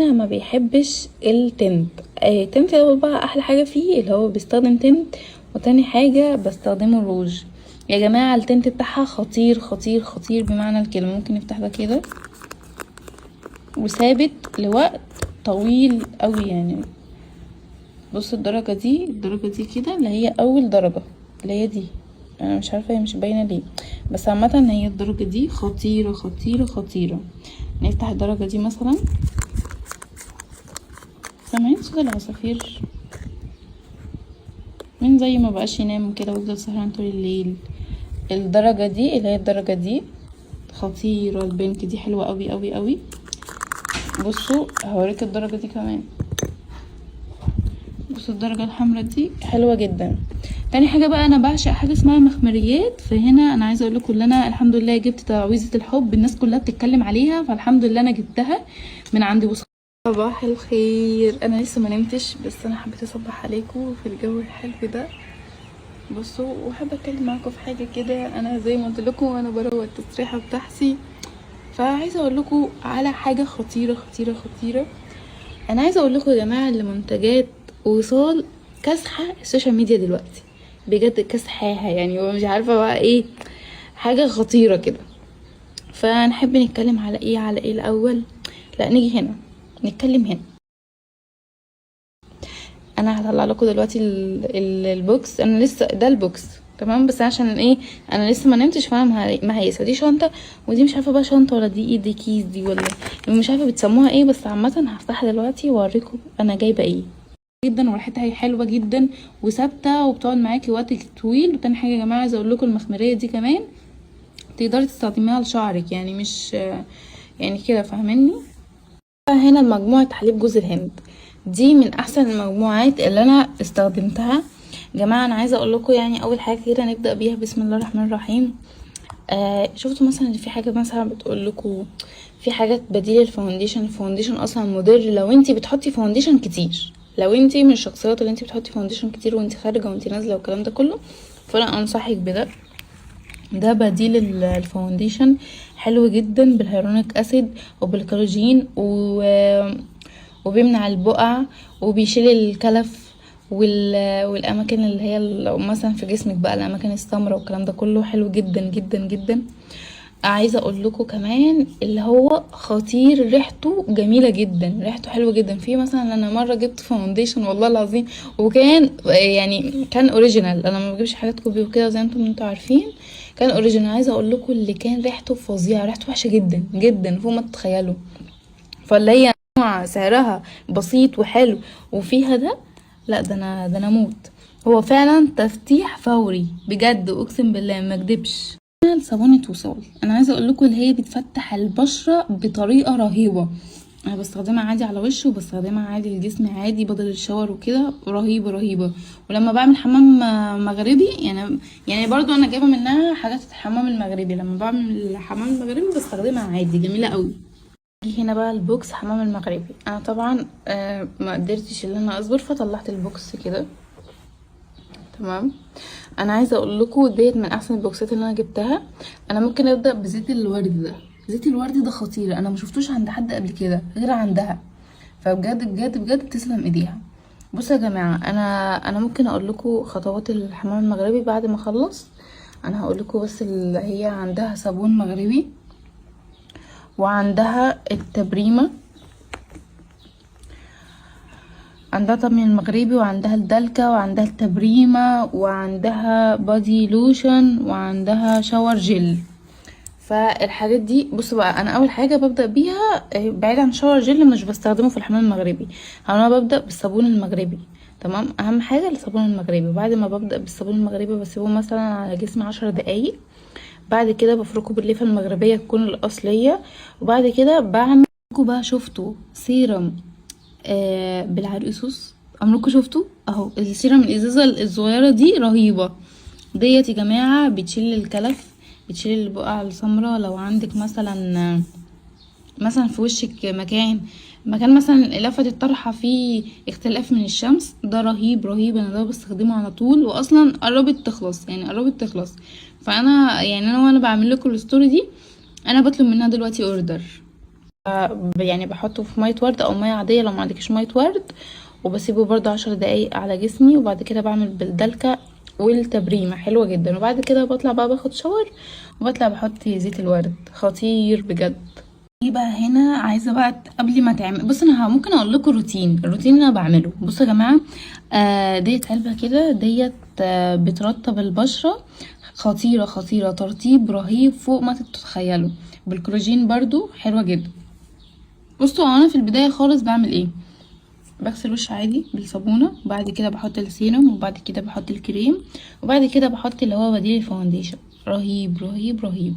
انا ما بيحبش التنت. التنت ده بقى احلى حاجه فيه اللي هو بيستخدم تنت، وتاني حاجه بستخدمه الروج. يا جماعه التنت بتاعها خطير خطير خطير بمعنى الكلمه. ممكن نفتح ده كده وثابت لوقت طويل قوي يعني. بص الدرجه دي كده اللي هي اول درجه، اللي هي دي. انا مش عارفه هي مش باينه ليه، بس عامه هي الدرجه دي خطيره خطيره خطيره. نفتح الدرجه دي مثلا، سامعين صوت العصافير؟ من زي ما بقاش ينام كده ويفضل سهران طول الليل. الدرجه دي اللي هي الدرجه دي خطيره. البنك دي حلوه قوي قوي قوي. بصوا هوريك الدرجه دي كمان. بصوا الدرجه الحمراء دي حلوه جدا. تاني حاجه بقى، انا بعشق حاجه اسمها مخمريات. فهنا انا عايزه اقول لكم ان انا الحمد لله جبت تعويذه الحب، الناس كلها بتتكلم عليها، فالحمد لله انا جبتها من عندي. بص صباح الخير، انا لسه ما نمتش بس انا حبيت اصبح عليكم في الجو الحلو ده. بصوا وحابه اتكلم معاكم في حاجه كده. انا زي ما قلت لكم انا بروق التسريحه بتاعتي، فعايزه اقول لكم على حاجه خطيره خطيره خطيره. انا عايزه اقول لكم يا جماعه اللي منتجات وصال كاسحه السوشيال ميديا دلوقتي، بجد كاسحاها يعني، ومش عارفه بقى ايه، حاجه خطيره كده. فنحب نتكلم على ايه الاول؟ لا نيجي هنا نتكلم هنا. انا هطلع لكم دلوقتي البوكس. انا لسه ده البوكس تمام، بس عشان ايه انا لسه ما نمتش فانا مهيسه. دي شنطه ودي مش عارفه بقى شنطه ولا دي ايه، دي كيس دي ولا مش عارفه بتسموها ايه، بس عامه هفتحها دلوقتي واوريكم انا جايبه ايه جدا. وريحتها هي حلوه جدا وثابته وبتقعد معاكي وقت طويل. وتاني حاجه يا جماعه عايزه اقول لكم المخمريه دي كمان تقدري تستخدميها لشعرك، يعني مش يعني كده، فاهميني؟ هنا المجموعة حليب جوز الهند دي من احسن المجموعات اللي انا استخدمتها. جماعة انا عايزة اقول لكم يعني اول حاجة كده نبدأ بيها بسم الله الرحمن الرحيم. شفتوا مثلا في حاجة مثلا بتقول لكم في حاجات بديل الفاونديشن. الفاونديشن اصلا مضر لو انتي بتحطي فاونديشن كتير، لو انتي من الشخصيات اللي انتي بتحطي فاونديشن كتير وانتي خارجة وانتي نازلة والكلام ده كله، فانا انصحك بده. ده بديل الفاونديشن، حلو جدا بالهيرونيك اسيد وبالكولاجين وبيمنع البقع وبيشيل الكلف والاماكن اللي هي لو مثلا في جسمك بقى الاماكن السمراء والكلام ده كله، حلو جدا جدا جدا. عايزه اقول لكم كمان اللي هو خطير، ريحته جميله جدا، ريحته حلوه جدا. في مثلا انا مره جبت فاونديشن والله العظيم وكان يعني كان اوريجينال، انا ما بجيبش حاجات كوبي وكده زي انتم عارفين، كان اوريجينال. عايزه اقول لكم اللي كان ريحته فظيعه، ريحته وحشه جدا جدا فوق ما تتخيلوا. فاللي هي سعرها بسيط وحلو وفيها ده، لا ده انا موت. هو فعلا تفتيح فوري بجد، اقسم بالله ما اكدبش. صابونة وصال انا عايزه اقول لكم اللي هي بتفتح البشره بطريقه رهيبه. انا بستخدمها عادي على وشي وبستخدمها عادي للجسم عادي بدل الشاور وكده، رهيبه رهيبه. ولما بعمل حمام مغربي يعني برضو انا جايبه منها حاجات الحمام المغربي، لما بعمل الحمام المغربي بستخدمها عادي، جميله قوي. جه هنا بقى البوكس حمام المغربي. انا طبعا ما قدرتش ان انا اصبر فطلعت البوكس كده تمام. انا عايزه اقول لكم ديت من احسن البوكسات اللي انا جبتها. انا ممكن ابدا بزيت الورد ده. زيت الورد ده خطير، انا ما شفتوش عند حد قبل كده غير عندها، فبجد بجد بجد تسلم ايديها. بصوا يا جماعه انا ممكن اقول لكم خطوات الحمام المغربي بعد ما اخلص. انا هقول لكم بس اللي هي عندها صابون مغربي وعندها التبريمه، عندها طبعا المغربي وعندها الدلكة وعندها التبريمة وعندها بادي لوشن وعندها شاور جل. فالحاجات دي بصوا بقى، انا اول حاجه ببدا بيها بعيد عن شاور جل مش بستخدمه في الحمام المغربي. انا ببدا بالصابون المغربي تمام. اهم حاجه الصابون المغربي. وبعد ما ببدا بالصابون المغربي بسيبه مثلا على جسمي 10 دقايق. بعد كده بفركه بالليفه المغربيه تكون الاصليه. وبعد كده بعمل بقى شفتوا سيرم بالعرقسوس، عمركم شفتوا اهو السيرم الازازه الصغيره دي رهيبه. ديت يا جماعه بتشيل الكلف، بتشيل البقع السمراء. لو عندك مثلا في وشك مكان مثلا لفت الطرحه فيه اختلاف من الشمس، ده رهيب رهيب. انا ده بستخدمه على طول، واصلا قربت تخلص. فانا يعني انا وانا بعمل لكم الستوري دي انا بطلب منها دلوقتي اوردر. يعني بحطه في ميه ورد او ميه عاديه لو ما عندكش ميه ورد، وبسيبه برضه 10 دقايق على جسمي، وبعد كده بعمل بالدلكة والتبريمة حلوة جدا، وبعد كده بطلع بقى باخد شاور، وبطلع بحط زيت الورد خطير بجد. ايه بقى هنا عايزه بقى قبل ما تعمل، بص انا ممكن اقول لكم الروتين اللي انا بعمله. بصوا يا جماعه، ديت علبه كده، ديت بترطب البشره، خطيره خطيره، ترطيب رهيب فوق ما تتخيلوا، بالكولاجين برضو حلوه جدا. بصوا انا في البدايه خالص بعمل ايه، بغسل وش عادي بالصابونه، وبعد كده بحط السيرم، وبعد كده بحط الكريم، وبعد كده بحط اللي هو بديل الفاونديشن، رهيب رهيب رهيب.